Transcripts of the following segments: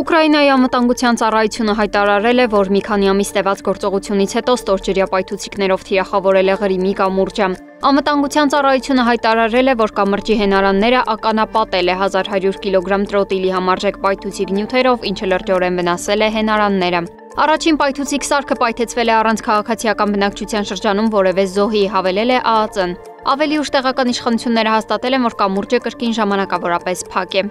Ուկրաինայի անվտանգության ծառայությունը հայտարարել է, որ մի քանի ամիս տևած գործողությունից հետո ստորջրյա պայթուցիկներով թիրախավորել է Ղրիմի կամուրջը։ Անվտանգության ծառայությունը հայտարարել է, որ կամրջի հենարանները ականապատել է 1100 կգ տրոտիլի համարժեք պայթուցիկ նյութերով, ինչը լրջորեն վնասել է հենարանները։ Առաջին պայթուցիկ սարքը պայթեցվել է առանց քաղաքացիական բնակչության շրջանում որևէ զոհի, հավելել է ԱԱԾ-ն։ Ավելի ուշ տեղական իշխանությունները հաստատել են, որ կամուրջը կրկին ժամանակավորապես փակ է։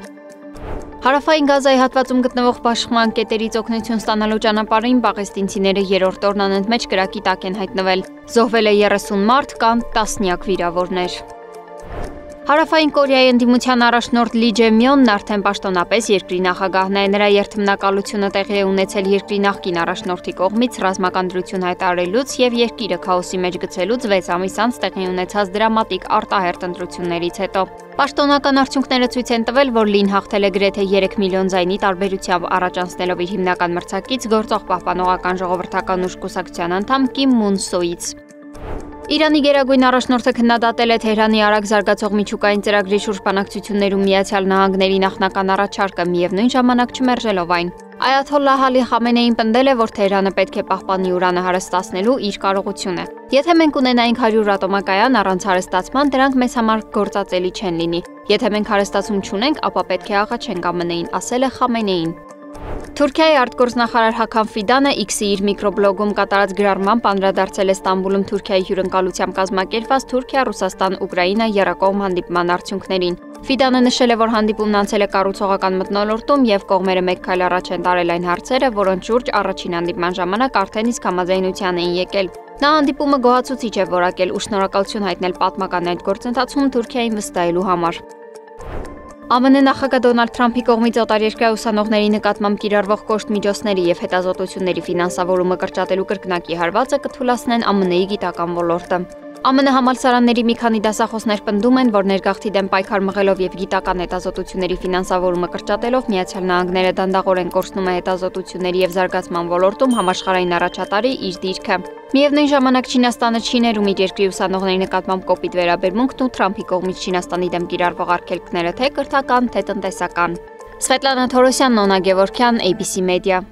Հարավային Գազայի հատվածում գտնվող բաշխման կետերից օգնություն ստանալու ճանապարհին պաղեստինցիները երրորդ օրն անընդմեջ կրակի տակ են հայտնվել։ Զոհվել է 30 մարդ, կան տասնյակ վիրավորներ։ Հարավային Կորեայի ընդդիմության առաջնորդ Լի Ջեմյոնն արդեն պաշտոնապես երկրի նախագահն է։ Նրա երթմնակալությունը տեղի է ունեցել երկրի նախկին առաջնորդի կողմից ռազմական դրություն հայտարարելուց եւ երկիրը քաոսի մեջ գցելուց 6 ամիս անց տեղի ունեցած դրամատիկ արտահերթ ընտրություններից հետո։ Պաշտոնական արդյունքները ցույց են տվել, որ Լին հաղթել է գրեթե 3 միլիոն ձայնի տարբերությամբ, առաջանցնելով իր հիմնական մրցակից գործող պահպանողական ժողովրդական ուժ կուսակցության անդամ Կիմ Մուն Սոից։ Իրանի գերագույն առաջնորդը քննադատել է Թեհրանի արագ զարգացող միջուկային ծրագրի շուրջ բանակցություններում Միացյալ Նահանգների նախնական առաջարկը, միևնույն ժամանակ չմերժելով այն։ Այաթոլլահ Ալի Խամենեին պնդել է, որ Թեհրանը պետք է պահպանի ուրանը հարստացնելու իր կարողությունը։ Եթե մենք ունենայինք 100 ատոմակայան առանց հարստացման, դրանք մեզ համար գործածելի չեն լինի։ Եթե մենք հարստացում չունենք, ապա պետք է աղաչենք ԱՄՆ-ին, ասել է Խամենեին։ Թուրքիայի արտգործնախարար Հական Ֆիդանը X-ի իր միկրոբլոգում կատարած գրառմամբ անդրադարձել է Ստամբուլում Թուրքիայի հյուրընկալությամբ կազմակերպված Թուրքիա-Ռուսաստան-Ուկրաինա եռակողմ հանդիպման արդյունքներին։ Ֆիդանը նշել է, որ հանդիպումն անցել է կառուցողական մթնոլորտում եւ կողմերը մեկ քայլ առաջ են տարել այն հարցերը, որոնց շուրջ առաջին հանդիպման ժամանակ արդեն իսկ համաձայնության էին եկել։ Նա հանդիպումը գոհացուցիչ է որակել ու շնորհակալություն հայտնել պատմական այդ գործընթացում Թուրքիային վստահելու համար։ ԱՄՆ նախագահ Դոնալդ Թրամփի կողմից օտարերկրյա ուսանողների նկատմամբ կիրառվող կոշտ միջոցների եւ հետազոտությունների ֆինանսավորումը կրճատելու կրկնակի հարվածը կթույլատնեն ԱՄՆ-ի գիտական ոլորտը։ ԱՄՆ համալսարանների մի քանի դասախոսներ պնդում են, որ ներգաղթի դեմ պայքար մղելով եւ գիտական հետազոտությունների ֆինանսավորումը կրճատելով Միացյալ Նահանգները դանդաղորեն կորցնում է հետազոտությունների եւ զարգացման ոլորտում համաշխարհային առաջատարի իր դիրքը։ Միևնույն ժամանակ Չինաստանը չի ներում իր երկրի ուսանողների նկատմամբ կոպիտ վերաբերմունքն ու Թրամփի կողմից Չինաստանի դեմ կիրառվող արգելքները թե կրթական, թե տնտեսական։ Սվետլանա Թորոսյան, Նոնա Գևորգյան, ABC Media։